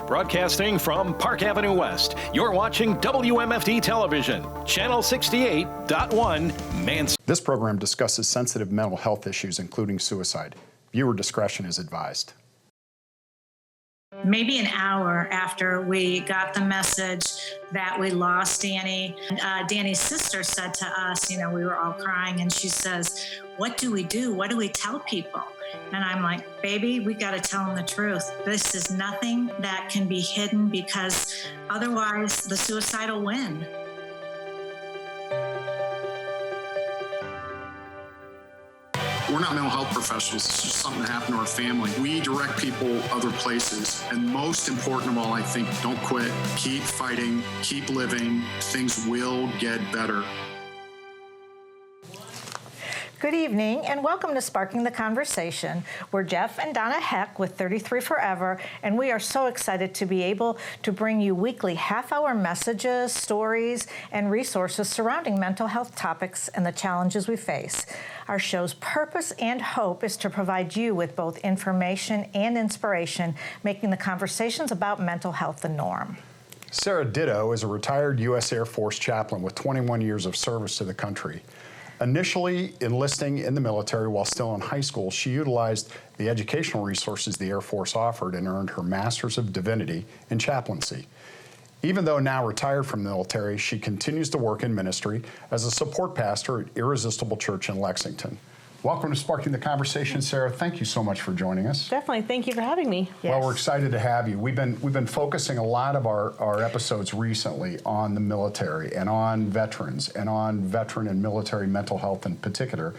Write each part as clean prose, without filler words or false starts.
Broadcasting from Park Avenue West, you're watching WMFD Television, Channel 68.1, Mansfield. This program discusses sensitive mental health issues, including suicide. Viewer discretion is advised. Maybe an hour after we got the message that we lost Danny, Danny's sister said to us, we were all crying, and she says, "What do we do? What do we tell people?" And I'm like, "Baby, we got to tell them the truth. This is nothing that can be hidden, because otherwise the suicide will win." We're not mental health professionals. It's just something that happened to our family. We direct people other places. And most important of all, I think, don't quit. Keep fighting. Keep living. Things will get better. Good evening, and welcome to Sparking the Conversation. We're Jeff and Donna Heck with 33 Forever, and we are so excited to be able to bring you weekly half-hour messages, stories, and resources surrounding mental health topics and the challenges we face. Our show's purpose and hope is to provide you with both information and inspiration, making the conversations about mental health the norm. Sarah Ditto is a retired US Air Force Chaplain with 21 years of service to the country. Initially enlisting in the military while still in high school, she utilized the educational resources the Air Force offered and earned her Master's of Divinity in Chaplaincy. Even though now retired from the military, she continues to work in ministry as a support pastor at Irresistible Church in Lexington. Welcome to Sparking the Conversation, Sarah. Thank you so much for joining us. Definitely. Thank you for having me. Yes. Well, we're excited to have you. We've been focusing a lot of our episodes recently on the military and on veterans and on veteran and military mental health in particular.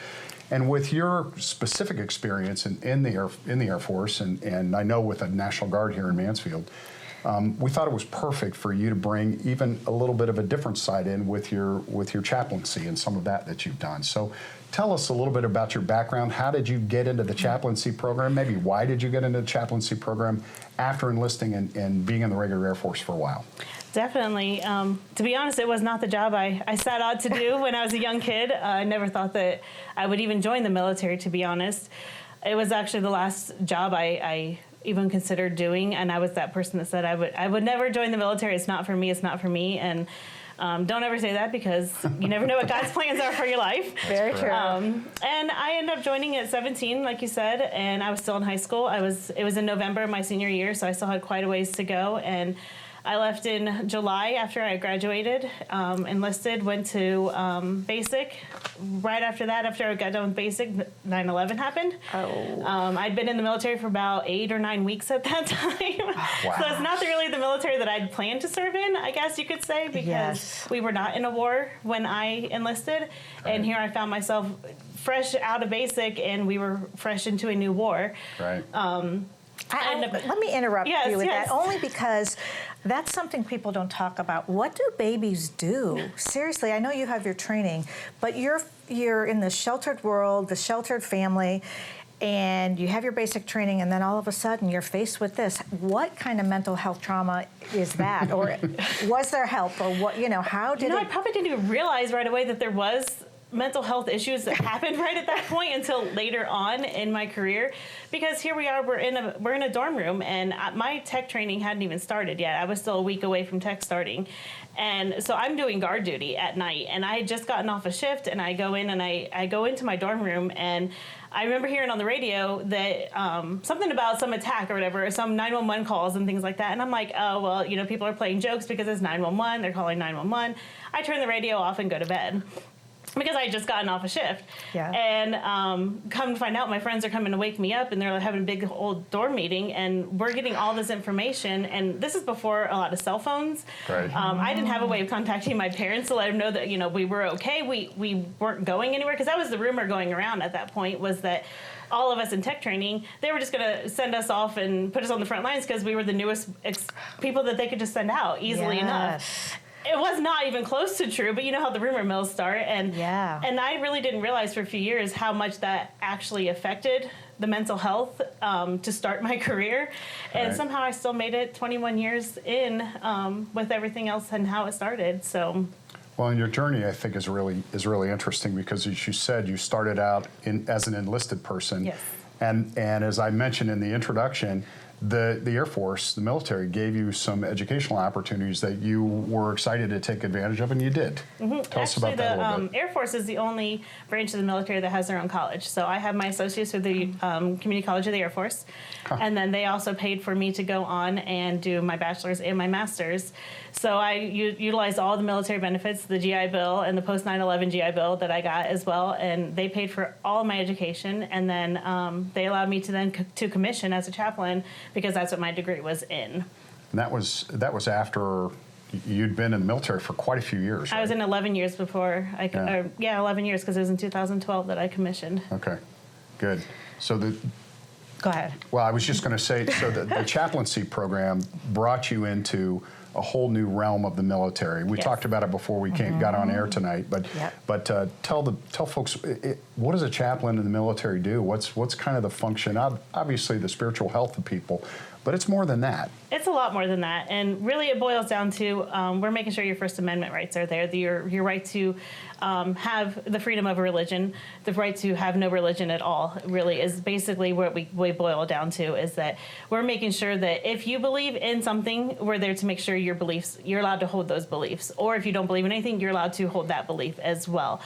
And with your specific experience in the Air Force and I know with the National Guard here in Mansfield, we thought it was perfect for you to bring even a little bit of a different side in with your chaplaincy and some of that you've done. So tell us a little bit about your background. How did you get into the chaplaincy program? Maybe why did you get into the chaplaincy program after enlisting and being in the regular Air Force for a while? Definitely. To be honest, it was not the job I set out to do when I was a young kid. I never thought that I would even join the military, to be honest. It was actually the last job I even considered doing, and I was that person that said I would never join the military. It's not for me. It's not for me. And don't ever say that, because you never know what God's plans are for your life. Very true. And I ended up joining at 17, like you said, and I was still in high school. It was in November of my senior year, so I still had quite a ways to go. And I left in July after I graduated, enlisted, went to basic. Right after that, after I got done with basic, 9/11 happened. Oh. I'd been in the military for about 8 or 9 weeks at that time. Wow. So it's not really the military that I'd planned to serve in, I guess you could say, because Yes. we were not in a war when I enlisted. Right. And here I found myself fresh out of basic, and we were fresh into a new war. Right. Let me interrupt Yes, you with yes. that, only because that's something people don't talk about. What do babies do? Seriously, I know you have your training, but you're in the sheltered world, the sheltered family, and you have your basic training, and then all of a sudden you're faced with this. What kind of mental health trauma is that? Or was there help? Or what? How did I probably didn't even realize right away that there was mental health issues that happened right at that point until later on in my career, because here we are, we're in a dorm room, and my tech training hadn't even started yet. I was still a week away from tech starting, and so I'm doing guard duty at night, and I had just gotten off a shift, and I go in and I go into my dorm room, and I remember hearing on the radio that something about some attack or whatever, or some 911 calls and things like that. And I'm like, oh, well, people are playing jokes because it's 911. They're calling 911. I turn the radio off and go to bed, because I had just gotten off a shift. Yeah. And come to find out, my friends are coming to wake me up, and they're having a big old dorm meeting, and we're getting all this information. And this is before a lot of cell phones. Right. I didn't have a way of contacting my parents to let them know that, we were okay. We weren't going anywhere, because that was the rumor going around at that point, was that all of us in tech training, they were just going to send us off and put us on the front lines because we were the newest people that they could just send out easily enough. It was not even close to true, but you know how the rumor mills start. And I really didn't realize for a few years how much that actually affected the mental health to start my career. And somehow I still made it 21 years in with everything else and how it started. So. Well, and your journey, I think, is really interesting, because as you said, you started out as an enlisted person. Yes. And as I mentioned in the introduction, the Air Force, the military, gave you some educational opportunities that you were excited to take advantage of, and you did. Tell us about that a little bit. Air Force is the only branch of the military that has their own college. So I have my associates with the Community College of the Air Force, and then they also paid for me to go on and do my bachelor's and my master's. So I utilized all the military benefits, the GI Bill and the post 9/11 GI Bill that I got as well, and they paid for all of my education, and then they allowed me to then to commission as a chaplain because that's what my degree was in. And that was after you'd been in the military for quite a few years. I was in 11 years before 11 years, because it was in 2012 that I commissioned. Okay, good. So Go ahead. Well, I was just going to say, so the chaplaincy program brought you into a whole new realm of the military. We talked about it before we got on air tonight, but tell folks, what does a chaplain in the military do? What's kind of the function? Obviously, the spiritual health of people, but it's more than that. It's a lot more than that, and really it boils down to we're making sure your First Amendment rights are there, your right to have the freedom of a religion, the right to have no religion at all, really is basically what we boil down to, is that we're making sure that if you believe in something, we're there to make sure your beliefs, you're allowed to hold those beliefs, or if you don't believe in anything, you're allowed to hold that belief as well.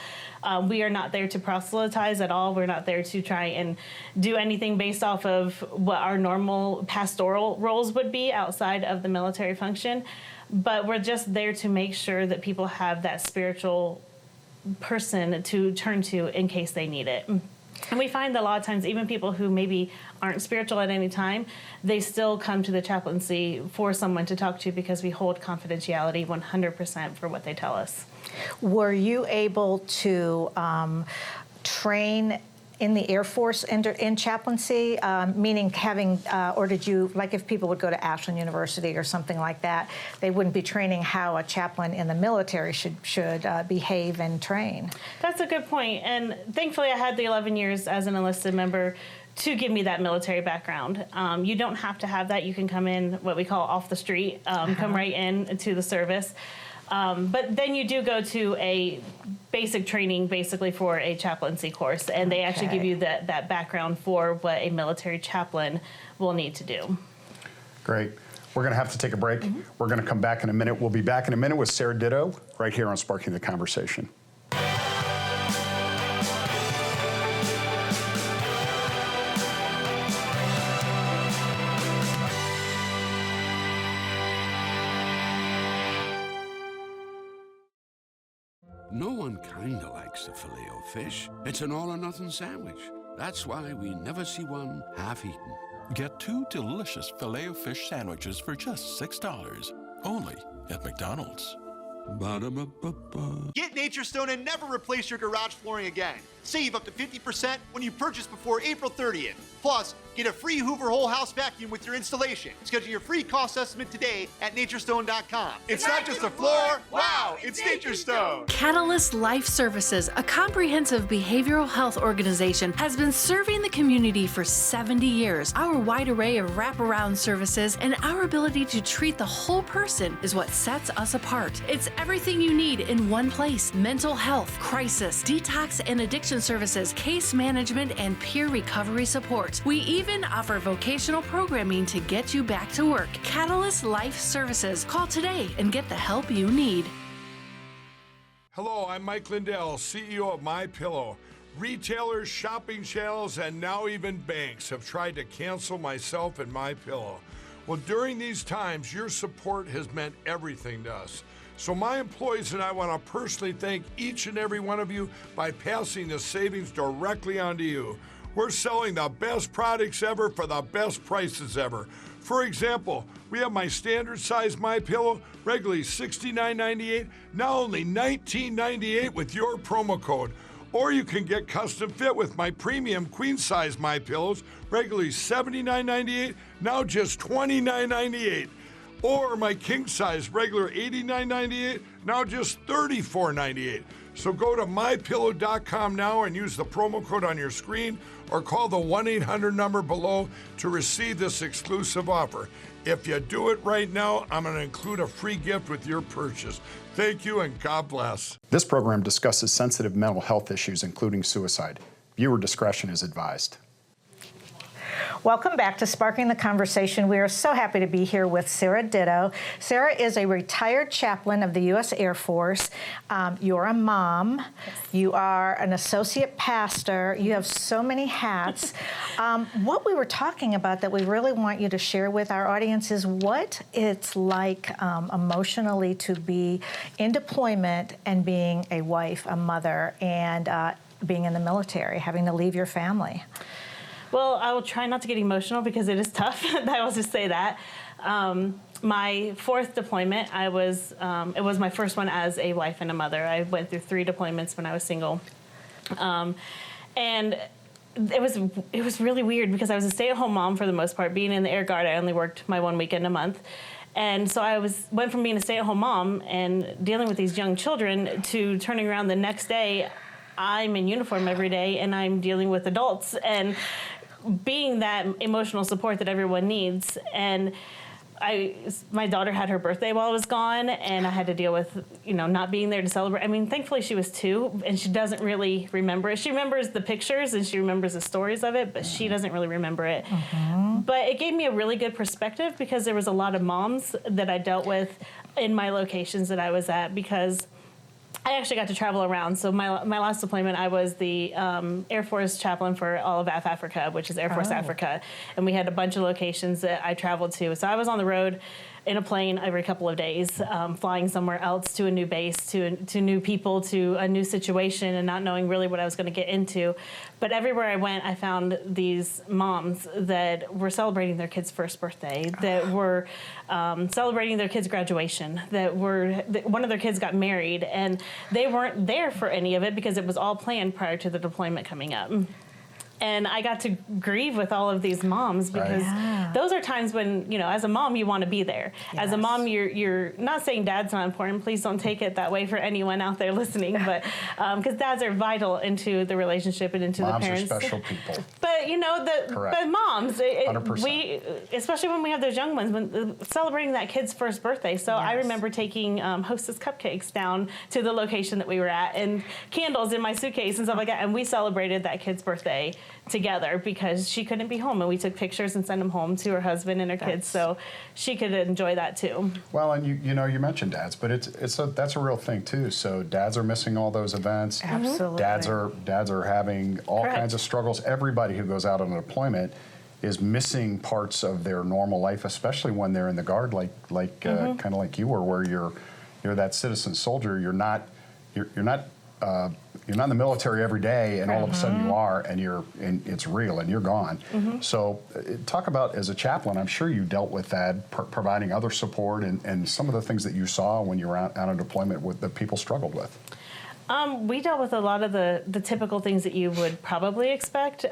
We are not there to proselytize at all. We're not there to try and do anything based off of what our normal pastoral roles would be outside of the military function, but we're just there to make sure that people have that spiritual person to turn to in case they need it. And we find that a lot of times, even people who maybe aren't spiritual at any time, they still come to the chaplaincy for someone to talk to, because we hold confidentiality 100% for what they tell us. Were you able to train in the Air Force in chaplaincy, meaning having, or did you, like if people would go to Ashland University or something like that, they wouldn't be training how a chaplain in the military should behave and train? That's a good point. And thankfully I had the 11 years as an enlisted member to give me that military background. You don't have to have that. You can come in what we call off the street, come right in to the service. But then you do go to a basic training basically for a chaplaincy course, and they actually give you that background for what a military chaplain will need to do. Great. We're going to have to take a break. We're going to come back in a minute. We'll be back in a minute with Sarah Ditto right here on Sparking the Conversation. No one kinda likes the Filet-O-Fish. It's an all-or-nothing sandwich. That's why we never see one half-eaten. Get 2 delicious Filet-O-Fish sandwiches for just $6, only at McDonald's. Ba-da-ba-ba-ba. Get Nature Stone and never replace your garage flooring again. Save up to 50% when you purchase before April 30th. Plus, get a free Hoover Whole House vacuum with your installation. Schedule your free cost estimate today at naturestone.com. It's not just a floor, wow, it's Nature Stone. Catalyst Life Services, a comprehensive behavioral health organization, has been serving the community for 70 years. Our wide array of wraparound services and our ability to treat the whole person is what sets us apart. It's everything you need in one place: mental health, crisis, detox and addiction services, case management, and peer recovery support. We even offer vocational programming to get you back to work. Catalyst Life Services. Call today and get the help you need. Hello, I'm Mike Lindell, CEO of MyPillow. Retailers, shopping channels, and now even banks have tried to cancel myself and MyPillow. Well, during these times, your support has meant everything to us. So my employees and I want to personally thank each and every one of you by passing the savings directly on to you. We're selling the best products ever for the best prices ever. For example, we have my standard size MyPillow, regularly $69.98, now only $19.98 with your promo code. Or you can get custom fit with my premium queen size MyPillows, regularly $79.98, now just $29.98. Or my king size, regular $89.98, now just $34.98. So go to mypillow.com now and use the promo code on your screen, or call the 1-800 number below to receive this exclusive offer. If you do it right now, I'm going to include a free gift with your purchase. Thank you and God bless. This program discusses sensitive mental health issues, including suicide. Viewer discretion is advised. Welcome back to Sparking the Conversation. We are so happy to be here with Sarah Ditto. Sarah is a retired chaplain of the US Air Force. You're a mom. Yes. You are an associate pastor. You have so many hats. What we were talking about that we really want you to share with our audience is what it's like emotionally to be in deployment and being a wife, a mother, and being in the military, having to leave your family. Well, I will try not to get emotional because it is tough. I will just say that. My fourth deployment, it was my first one as a wife and a mother. I went through 3 deployments when I was single. And it was really weird because I was a stay-at-home mom for the most part. Being in the Air Guard, I only worked my 1 weekend a month. And so I went from being a stay-at-home mom and dealing with these young children to turning around the next day. I'm in uniform every day and I'm dealing with adults and being that emotional support that everyone needs. And my daughter had her birthday while I was gone, and I had to deal with, not being there to celebrate. I mean, thankfully she was 2, and she doesn't really remember it. She remembers the pictures and she remembers the stories of it, but she doesn't really remember it. Mm-hmm. But it gave me a really good perspective because there was a lot of moms that I dealt with in my locations that I was at, because I actually got to travel around. So my last deployment, I was the Air Force Chaplain for all of Africa, which is Air Force Africa. And we had a bunch of locations that I traveled to. So I was on the road in a plane every couple of days, flying somewhere else to a new base, to new people, to a new situation, and not knowing really what I was going to get into. But everywhere I went, I found these moms that were celebrating their kid's first birthday, that were celebrating their kid's graduation, that one of their kids got married, and they weren't there for any of it because it was all planned prior to the deployment coming up. And I got to grieve with all of these moms because those are times when, as a mom, you want to be there. Yes. As a mom, you're not saying dad's not important. Please don't take it that way for anyone out there listening. But because dads are vital into the relationship and into moms the parents. Moms are special people. But, the moms, 100%. especially when we have those young ones, celebrating that kid's first birthday. So I remember taking Hostess cupcakes down to the location that we were at and candles in my suitcase and stuff like that. And we celebrated that kid's birthday together because she couldn't be home, and we took pictures and sent them home to her husband and her kids so she could enjoy that too. Well, and you mentioned dads, but that's a real thing too. So dads are missing all those events. Absolutely. Dads are having all kinds of struggles. Everybody who goes out on a deployment is missing parts of their normal life, especially when they're in the Guard, kind of like you were, where you're that citizen soldier. You're not in the military every day, and all of a sudden you are, and it's real, and you're gone. Mm-hmm. So talk about, as a chaplain, I'm sure you dealt with that, providing other support and some of the things that you saw when you were out on deployment that people struggled with. We dealt with a lot of the typical things that you would probably expect.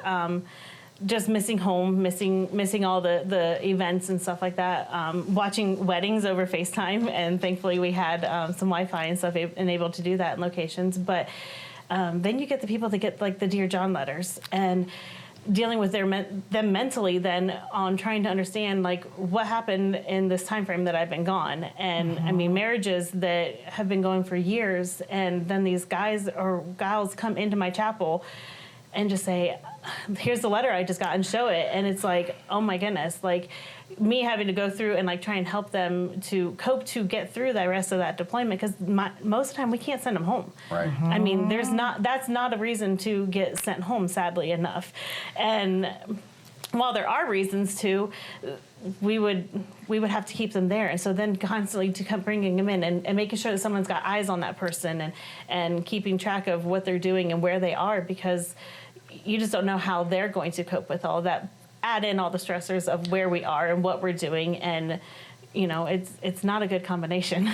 Just missing home, missing all the events and stuff like that. Watching weddings over FaceTime, and thankfully we had some Wi-Fi and stuff and able to do that in locations. But then you get the people that get like the Dear John letters and dealing with them mentally then on trying to understand like what happened in this time frame that I've been gone. And I mean, marriages that have been going for years, and then these guys or gals come into my chapel and just say, here's the letter I just got, and show it. And it's like, oh my goodness, like me having to go through and like try and help them to cope to get through the rest of that deployment, because most of the time we can't send them home. Right. Mm-hmm. I mean, that's not a reason to get sent home, sadly enough. And while there are reasons to, we would have to keep them there. And so then constantly to come bringing them in and making sure that someone's got eyes on that person and keeping track of what they're doing and where they are, because you just don't know how they're going to cope with all of that. Add in all the stressors of where we are and what we're doing, and it's not a good combination.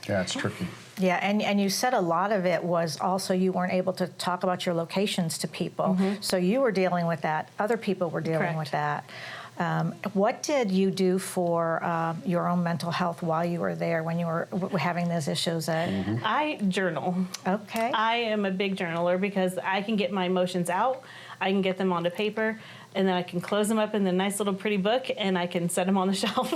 Yeah, it's tricky. Yeah, and you said a lot of it was also you weren't able to talk about your locations to people. Mm-hmm. So you were dealing with that. Other people were dealing with that. What did you do for your own mental health while you were there when you were having those issues? I journal. Okay. I am a big journaler because I can get my emotions out. I can get them onto paper, and then I can close them up in the nice little pretty book, and I can set them on the shelf.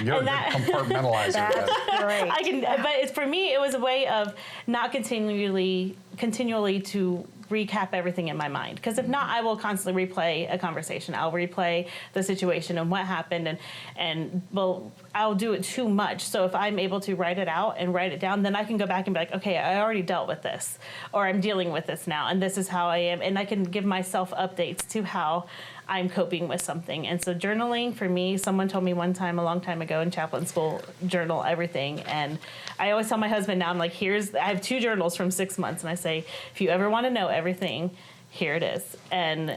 You're a good compartmentalizer. That's great. But for me, it was a way of not continually to recap everything in my mind. Because if not, I will constantly replay a conversation. I'll replay the situation and what happened, and well, I'll do it too much. So if I'm able to write it out and write it down, then I can go back and be like, okay, I already dealt with this, or I'm dealing with this now, and this is how I am, and I can give myself updates to how I'm coping with something. And so journaling for me, someone told me one time, a long time ago in chaplain school, journal everything. And I always tell my husband now, I'm like, I have 2 journals from 6 months. And I say, if you ever want to know everything, here it is. And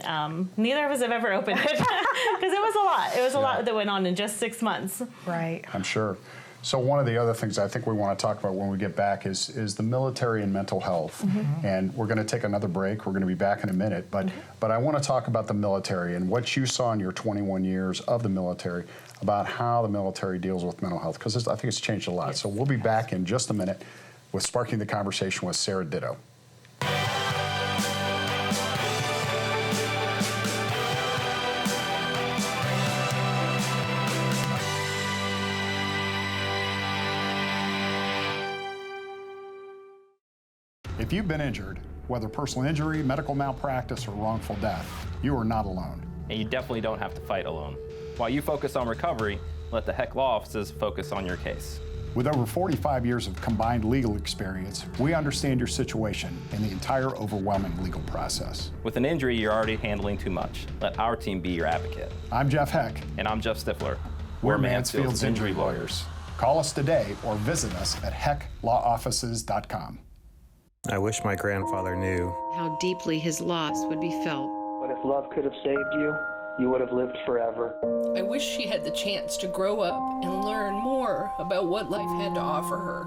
neither of us have ever opened it because it was a lot. It was a lot that went on in just 6 months. Right. I'm sure. So one of the other things I think we want to talk about when we get back is the military and mental health. And we're going to take another break. We're going to be back in a minute. But I want to talk about the military and what you saw in your 21 years of the military about how the military deals with mental health, because I think it's changed a lot. Yes. So we'll be back in just a minute with Sparking the Conversation with Sarah Ditto. If you've been injured, whether personal injury, medical malpractice, or wrongful death, you are not alone. And you definitely don't have to fight alone. While you focus on recovery, let the HEC law offices focus on your case. With over 45 years of combined legal experience, we understand your situation and the entire overwhelming legal process. With an injury you're already handling too much, let our team be your advocate. I'm Jeff Heck. And I'm Jeff Stifler. We're Mansfield's Injury Lawyers. Call us today or visit us at hecklawoffices.com. I wish my grandfather knew how deeply his loss would be felt. But if love could have saved you, you would have lived forever. I wish she had the chance to grow up and learn more about what life had to offer her.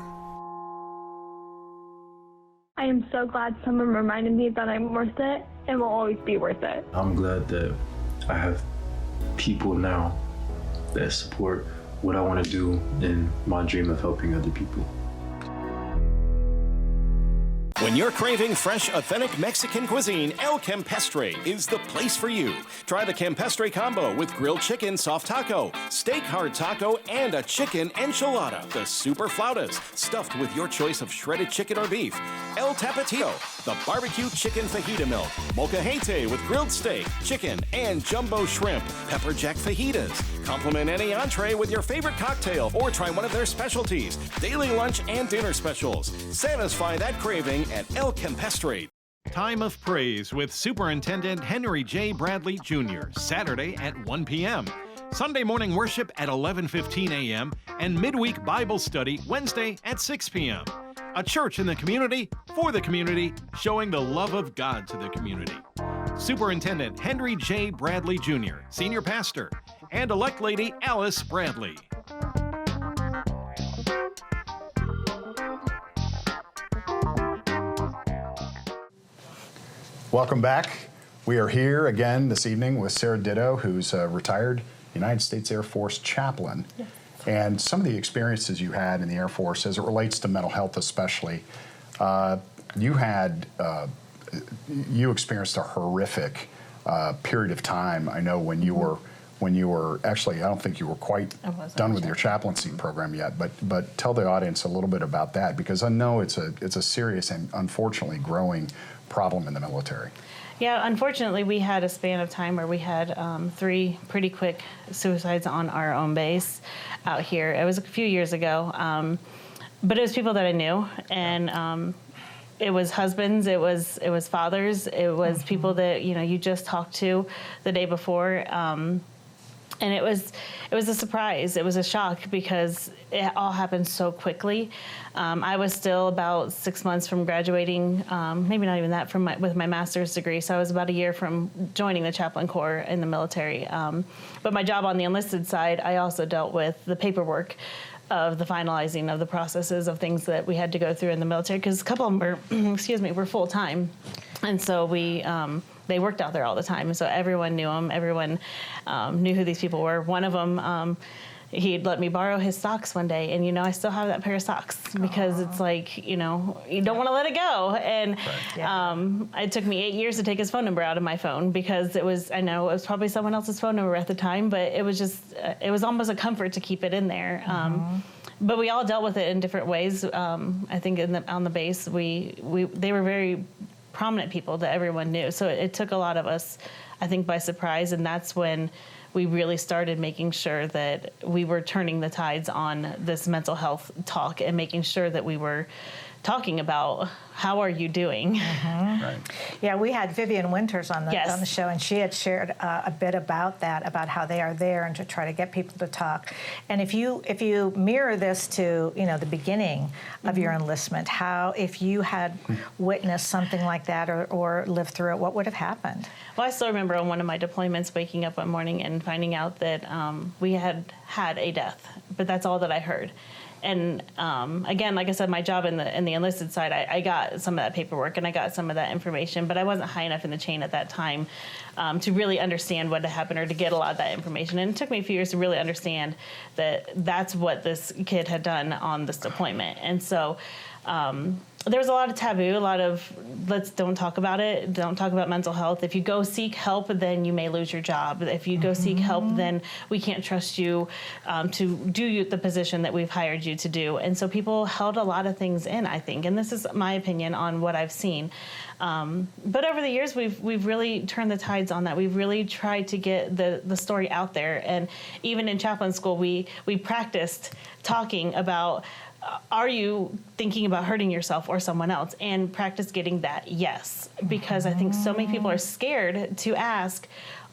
I am so glad someone reminded me that I'm worth it and will always be worth it. I'm glad that I have people now that support what I want to do in my dream of helping other people. When you're craving fresh, authentic Mexican cuisine, El Campestre is the place for you. Try the Campestre combo with grilled chicken soft taco, steak hard taco, and a chicken enchilada. The super flautas, stuffed with your choice of shredded chicken or beef. El Tapatio, the barbecue chicken fajita milk. Molcajete with grilled steak, chicken, and jumbo shrimp. Pepper jack fajitas. Complement any entree with your favorite cocktail or try one of their specialties. Daily lunch and dinner specials. Satisfy that craving at El Campestre. Time of Praise with Superintendent Henry J. Bradley Jr., Saturday at 1 p.m. Sunday morning worship at 11:15 a.m. and midweek Bible study Wednesday at 6 p.m. A church in the community, for the community, showing the love of God to the community. Superintendent Henry J. Bradley Jr., Senior Pastor, and elect Lady Alice Bradley. Welcome back. We are here again this evening with Sarah Ditto, who's a retired United States Air Force Chaplain. Yes. And some of the experiences you had in the Air Force as it relates to mental health especially, you experienced a horrific period of time, I know, when you were actually, I don't think you were quite done with your chaplaincy program yet, but tell the audience a little bit about that, because I know it's a serious and unfortunately growing problem in the military. Yeah, unfortunately, we had a span of time where we had 3 pretty quick suicides on our own base out here. It was a few years ago, but it was people that I knew, and it was husbands, it was fathers, it was people that you just talked to the day before. And it was a surprise. It was a shock because it all happened so quickly. I was still about 6 months from graduating, maybe not even that, with my master's degree. So I was about a year from joining the chaplain corps in the military. But my job on the enlisted side, I also dealt with the paperwork of the finalizing of the processes of things that we had to go through in the military, because a couple of them were, were full time, and so they worked out there all the time, and so everyone knew them. Everyone knew who these people were. One of them, he'd let me borrow his socks one day, and I still have that pair of socks because it's like you don't want to let it go. And it took me 8 years to take his phone number out of my phone because it was probably someone else's phone number at the time, but it was just it was almost a comfort to keep it in there. But we all dealt with it in different ways. I think on the base, they were very prominent people that everyone knew. So it took a lot of us, I think, by surprise, and that's when we really started making sure that we were turning the tides on this mental health talk and making sure that we were talking about how are you doing. Mm-hmm. Right. Yeah, we had Vivian Winters on the show, and she had shared a bit about that, about how they are there and to try to get people to talk. And if you mirror this to the beginning of your enlistment, how if you had witnessed something like that or lived through it, what would have happened? Well, I still remember on one of my deployments waking up one morning and finding out that we had a death, but that's all that I heard. And again, like I said, my job in the enlisted side, I got some of that paperwork and I got some of that information, but I wasn't high enough in the chain at that time to really understand what had happened or to get a lot of that information. And it took me a few years to really understand that that's what this kid had done on this deployment. And so there was a lot of taboo, a lot of don't talk about it, don't talk about mental health. If you go seek help, then you may lose your job. If you go seek help, then we can't trust you to do the position that we've hired you to do. And so people held a lot of things in, I think, and this is my opinion on what I've seen. But over the years, we've really turned the tides on that. We've really tried to get the story out there. And even in chaplain school, we practiced talking about, are you thinking about hurting yourself or someone else? And practice getting that yes. Because I think so many people are scared to ask,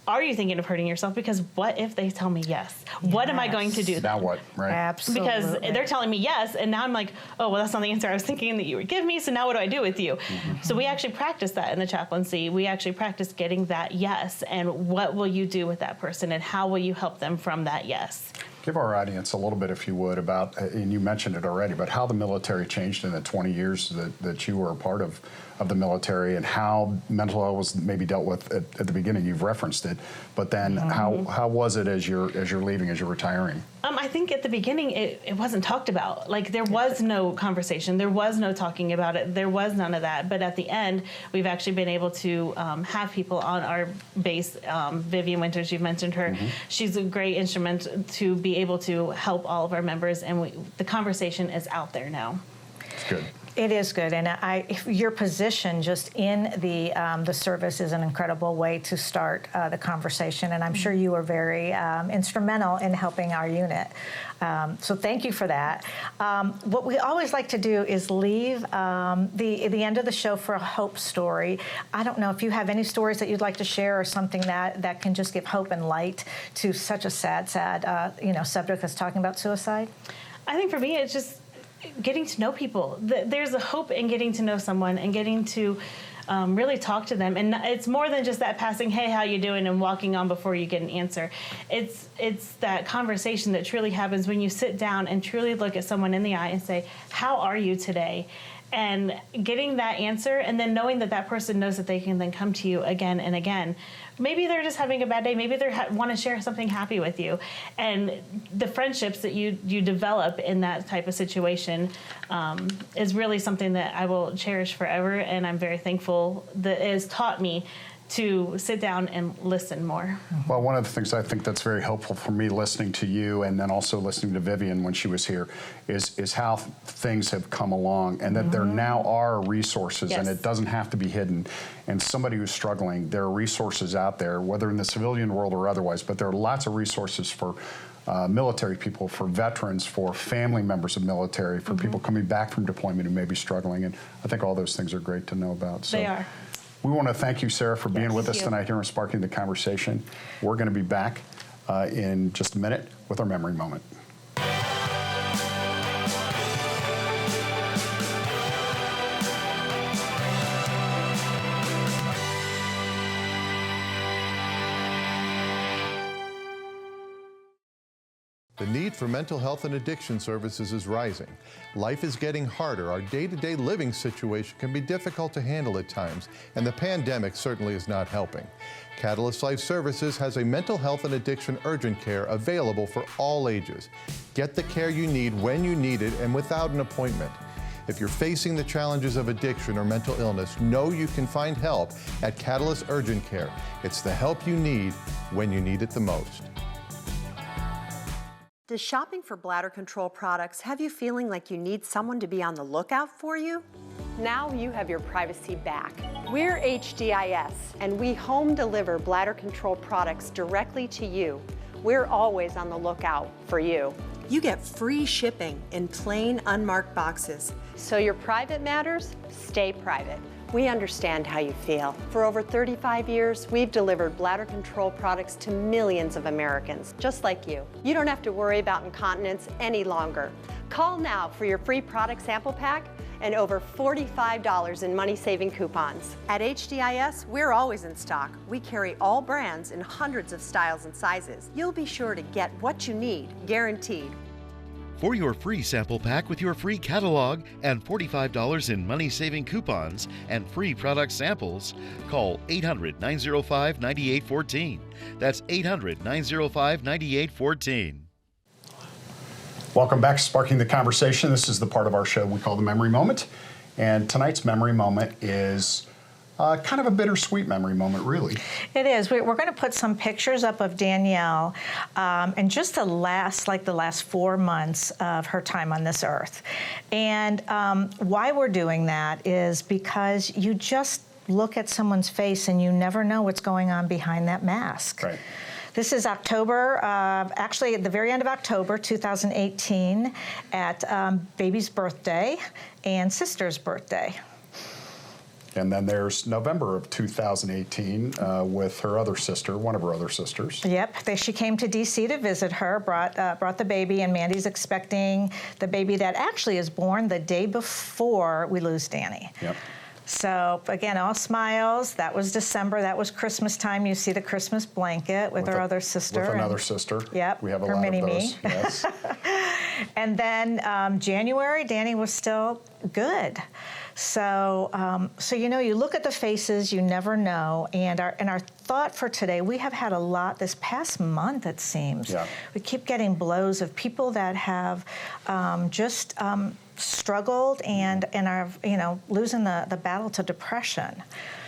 are you thinking of hurting yourself? Because what if they tell me yes? What am I going to do? Now what, right? Absolutely. Because they're telling me yes, and now I'm like, oh, well, that's not the answer I was thinking that you would give me, so now what do I do with you? So we actually practice that in the chaplaincy. We actually practice getting that yes, and what will you do with that person, and how will you help them from that yes? Give our audience a little bit, if you would, about, and you mentioned it already, but how the military changed in the 20 years that you were a part of the military, and how mental health was maybe dealt with at the beginning. You've referenced it, but then how was it as you're leaving, as you're retiring? I think at the beginning it wasn't talked about. Like, there was no conversation, there was no talking about it, there was none of that. But at the end, we've actually been able to have people on our base. Vivian Winters, you've mentioned her. She's a great instrument to be able to help all of our members, and the conversation is out there now. It's good. It is good, and your position just in the service is an incredible way to start the conversation, and I'm sure you were very instrumental in helping our unit. So thank you for that. What we always like to do is leave the end of the show for a hope story. I don't know if you have any stories that you'd like to share, or something that can just give hope and light to such a sad subject that's talking about suicide. I think for me, it's just getting to know people. There's a hope in getting to know someone and getting to really talk to them. And it's more than just that passing, hey, how you doing, and walking on before you get an answer. It's that conversation that truly happens when you sit down and truly look at someone in the eye and say, how are you today? And getting that answer, and then knowing that that person knows that they can then come to you again and again. Maybe they're just having a bad day. Maybe they want to share something happy with you. And the friendships that you develop in that type of situation is really something that I will cherish forever. And I'm very thankful that it has taught me to sit down and listen more. Well, one of the things I think that's very helpful for me listening to you, and then also listening to Vivian when she was here, is how things have come along, and that there now are resources, and it doesn't have to be hidden. And somebody who's struggling, there are resources out there, whether in the civilian world or otherwise, but there are lots of resources for military people, for veterans, for family members of military, for people coming back from deployment who may be struggling. And I think all those things are great to know about. So they are. We want to thank you, Sarah, for being with us tonight here and sparking the conversation. We're going to be back in just a minute with our memory moment. The need for mental health and addiction services is rising. Life is getting harder. Our day-to-day living situation can be difficult to handle at times, and the pandemic certainly is not helping. Catalyst Life Services has a mental health and addiction urgent care available for all ages. Get the care you need when you need it and without an appointment. If you're facing the challenges of addiction or mental illness, know you can find help at Catalyst Urgent Care. It's the help you need when you need it the most. Does shopping for bladder control products have you feeling like you need someone to be on the lookout for you? Now you have your privacy back. We're HDIS, and we home deliver bladder control products directly to you. We're always on the lookout for you. You get free shipping in plain, unmarked boxes. So your private matters, stay private. We understand how you feel. For over 35 years, we've delivered bladder control products to millions of Americans, just like you. You don't have to worry about incontinence any longer. Call now for your free product sample pack and over $45 in money-saving coupons. At HDIS, we're always in stock. We carry all brands in hundreds of styles and sizes. You'll be sure to get what you need, guaranteed. For your free sample pack with your free catalog and $45 in money-saving coupons and free product samples, call 800-905-9814. That's 800-905-9814. Welcome back to Sparking the Conversation. This is the part of our show we call the Memory Moment. And tonight's memory moment is kind of a bittersweet memory moment, really. It is. We're going to put some pictures up of Danielle and just the last 4 months of her time on this earth. And why we're doing that is because you just look at someone's face and you never know what's going on behind that mask. Right. This is October, actually at the very end of October 2018 at baby's birthday and sister's birthday. And then there's November of 2018 with her other sister, one of her other sisters. Yep, she came to D.C. to visit her, brought the baby, and Mandy's expecting the baby that actually is born the day before we lose Danny. Yep. So again, all smiles. That was December. That was Christmas time. You see the Christmas blanket with her other sister. With another sister. Yep. We have a her lot mini-me. of those. Yes. And then January, Danny was still good. So, you look at the faces, you never know. And our thought for today, we have had a lot this past month, it seems. Yeah. We keep getting blows of people that have just struggled and are, losing the battle to depression.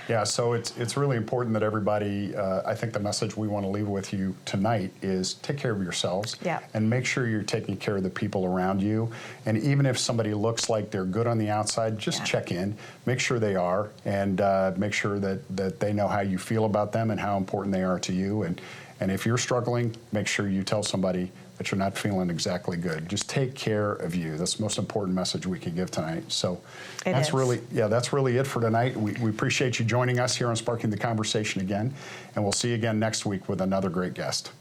Yeah, so it's really important that everybody, I think the message we want to leave with you tonight is take care of yourselves and make sure you're taking care of the people around you. And even if somebody looks like they're good on the outside, just check in, make sure they are, and make sure that they know how you feel about them and how important they are to you. And if you're struggling, make sure you tell somebody that you're not feeling exactly good. Just take care of you. That's the most important message we can give tonight. So that's really it for tonight. We appreciate you joining us here on Sparking the Conversation again, and we'll see you again next week with another great guest.